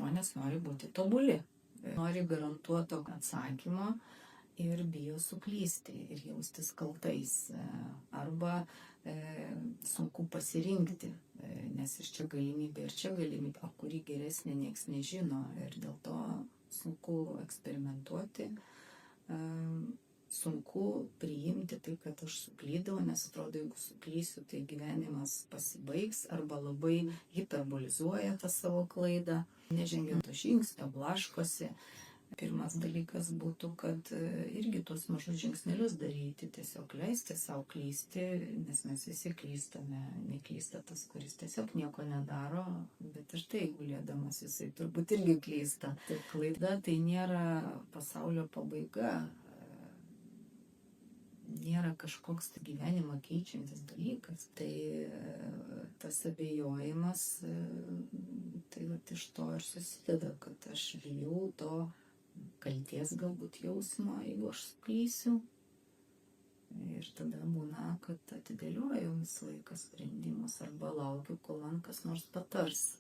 žmonės nori būti tobuli, nori garantuoto atsakymo ir bijo suklysti ir jaustis kaltais. Arba sunku pasirinkti, nes iš čia galimybė ir čia galimybė, o kuri geresnė nieks nežino ir dėl to sunku eksperimentuoti. Sunku priimti tai, kad aš suklydau, nes atrodo, jeigu suklysiu, tai gyvenimas pasibaigs arba labai hiperbolizuoja tą savo klaidą, nežengia to žingsnio, blaškosi. Pirmas dalykas būtų, kad irgi tuos mažus žingsnelius daryti, tiesiog leisti savo klysti, nes mes visi klystame, neklysta tas, kuris tiesiog nieko nedaro, bet ir tai gulėdamas jisai turbūt irgi klysta. Tai klaida tai nėra pasaulio pabaiga. Nėra kažkoks gyvenimą keičiantis dalykas. Tai tas abejojimas, tai iš to ir susideda, kad aš bijau to kalties galbūt jausmo, jeigu aš suklysiu. Ir tada būna, kad atidėlioju visą laiką sprendimus arba laukiu, kol man kas nors patars.